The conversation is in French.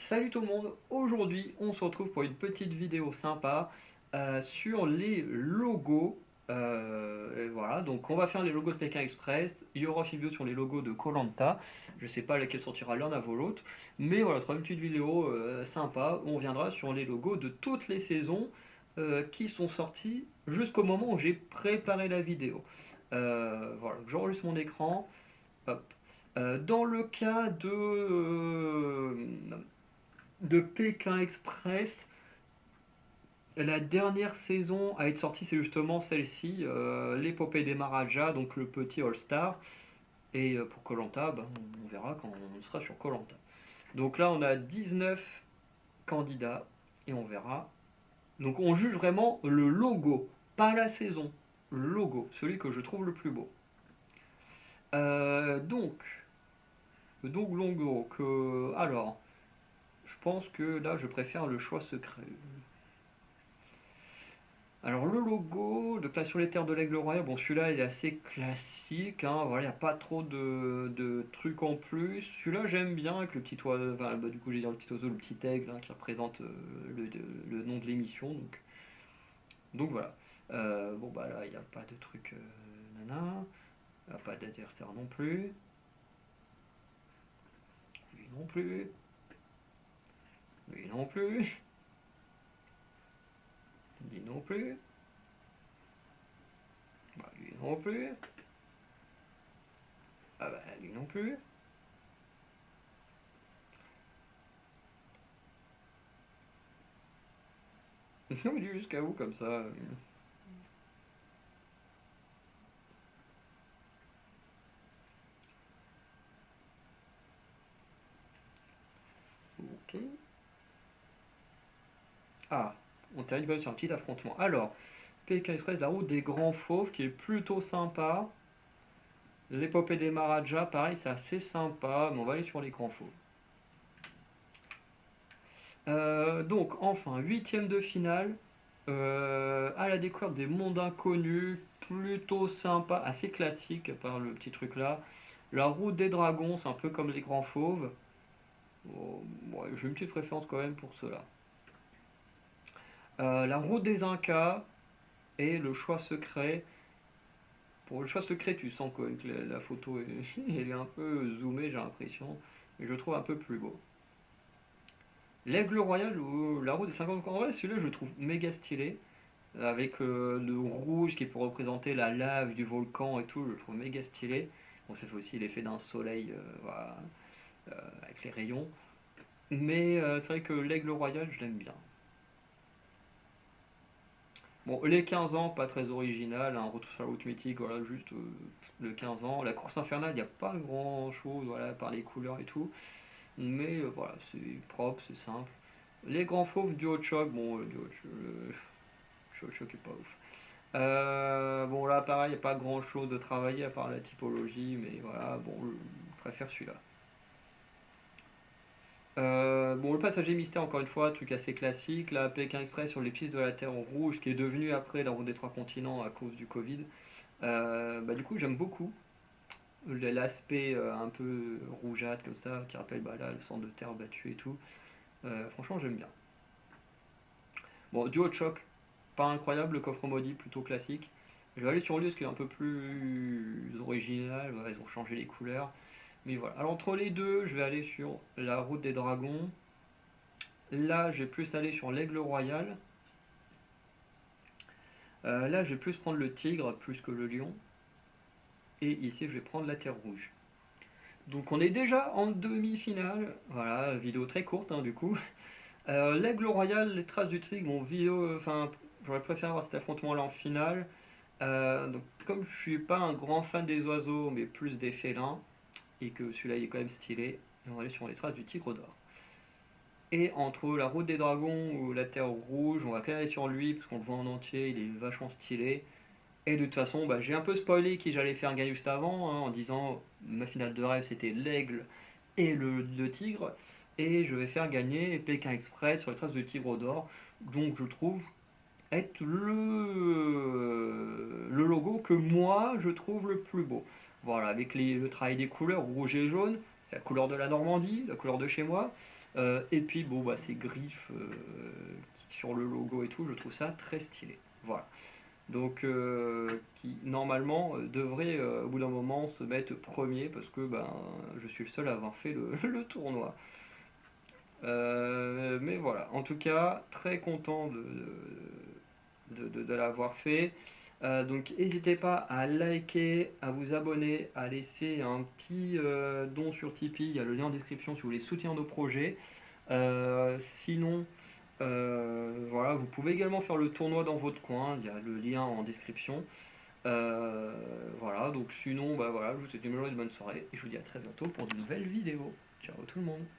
Salut tout le monde, aujourd'hui on se retrouve pour une petite vidéo sympa sur les logos. Et voilà, donc on va faire les logos de Pékin Express, il y aura une vidéo sur les logos de koh. Je sais pas laquelle sortira l'un avant l'autre, mais voilà, ce sera une petite vidéo sympa où on viendra sur les logos de toutes les saisons qui sont sorties jusqu'au moment où j'ai préparé la vidéo. Voilà, j'enregistre mon écran. Hop. Dans le cas de Pékin Express, la dernière saison à être sortie, c'est justement celle-ci, l'épopée des Maharajas, donc le petit All-Star. Et pour koh, on verra quand on sera sur koh. Donc là, on a 19 candidats et on verra. Donc on juge vraiment le logo, pas la saison. Le logo, celui que je trouve le plus beau. Donc, logo, alors, je pense que là, je préfère le choix secret. Alors le logo de Clash sur les terres de l'Aigle Royal, bon celui-là il est assez classique, hein, voilà, il n'y a pas trop de trucs en plus. Celui-là j'aime bien avec le petit oiseau, enfin, bah, du coup j'ai dit le petit oiseau, le petit aigle hein, qui représente le nom de l'émission. Donc voilà. Bon bah là il n'y a pas de truc nana, il n'y a pas d'adversaire non plus, lui non plus, lui non plus, dit non plus, bah, lui non plus, ah bah lui non plus. Non mais lui jusqu'à où comme ça Ok. Ah, on termine quand même sur un petit affrontement. Alors, Pékin Express, la route des grands fauves, qui est plutôt sympa. L'épopée des Maharajas, pareil, c'est assez sympa, mais on va aller sur les grands fauves. Donc, enfin, huitième de finale, à la découverte des mondes inconnus, plutôt sympa, assez classique, par le petit truc là. La route des dragons, c'est un peu comme les grands fauves. Oh, ouais, j'ai une petite préférence quand même pour cela. La route des Incas et le choix secret. Pour le choix secret, tu sens quand même que la photo est, elle est un peu zoomée, j'ai l'impression. Mais je le trouve un peu plus beau. L'aigle royal ou la roue des 50 ans, en vrai, celui-là, je le trouve méga stylé. Avec le rouge qui est pour représenter la lave du volcan et tout, je le trouve méga stylé. Bon, ça fait aussi l'effet d'un soleil voilà, avec les rayons. Mais c'est vrai que l'aigle royal, je l'aime bien. Bon, les 15 ans, pas très original, un retour sur la route mythique, voilà, juste le 15 ans. La course infernale, il n'y a pas grand chose, voilà, par les couleurs et tout. Mais voilà, c'est propre, c'est simple. Les grands fauves du hot choc, bon, le choc est pas ouf. Bon, là, pareil, il n'y a pas grand chose de travailler à part la typologie, mais voilà, bon, je préfère celui-là. Bon, le passager mystère, encore une fois, truc assez classique. La Pékin Express sur les pistes de la Terre rouge, qui est devenue après la route des trois continents à cause du Covid. Bah, du coup, j'aime beaucoup l'aspect un peu rougeâtre comme ça, qui rappelle bah, là, le centre de terre battu et tout. Franchement, j'aime bien. Bon, duo de choc, pas incroyable, le coffre maudit, plutôt classique. Je vais aller sur lui, ce qui est un peu plus original, voilà, ils ont changé les couleurs. Mais voilà. Alors entre les deux, je vais aller sur la route des dragons. Là, je vais plus aller sur l'aigle royal. Là, je vais plus prendre le tigre plus que le lion. Et ici, je vais prendre la terre rouge. Donc on est déjà en demi-finale. Voilà, vidéo très courte du coup. L'aigle royal, les traces du tigre, mon vidéo, enfin, j'aurais préféré avoir cet affrontement-là en finale. Donc, comme je suis pas un grand fan des oiseaux, mais plus des félins, et que celui-là il est quand même stylé, on va aller sur les traces du tigre d'or. Et entre la route des dragons ou la terre rouge, on va quand même aller sur lui, parce qu'on le voit en entier, il est vachement stylé. Et de toute façon, bah, j'ai un peu spoilé qui j'allais faire gagner juste avant, hein, en disant ma finale de rêve c'était l'aigle et le tigre. Et je vais faire gagner Pékin Express sur les traces du tigre d'or. Donc je trouve être le logo que moi je trouve le plus beau. Voilà, avec le travail des couleurs rouge et jaune, la couleur de la Normandie, la couleur de chez moi. Et puis bon bah ces griffes sur le logo et tout, je trouve ça très stylé. Voilà. Donc qui normalement devrait au bout d'un moment se mettre premier parce que ben je suis le seul à avoir fait le tournoi. Mais voilà, en tout cas, très content de l'avoir fait. Donc n'hésitez pas à liker, à vous abonner, à laisser un petit don sur Tipeee, il y a le lien en description si vous voulez soutenir nos projets. Sinon, voilà, vous pouvez également faire le tournoi dans votre coin, il y a le lien en description. Euh, voilà, donc sinon, bah voilà, je vous souhaite une bonne soirée et je vous dis à très bientôt pour de nouvelles vidéos. Ciao tout le monde!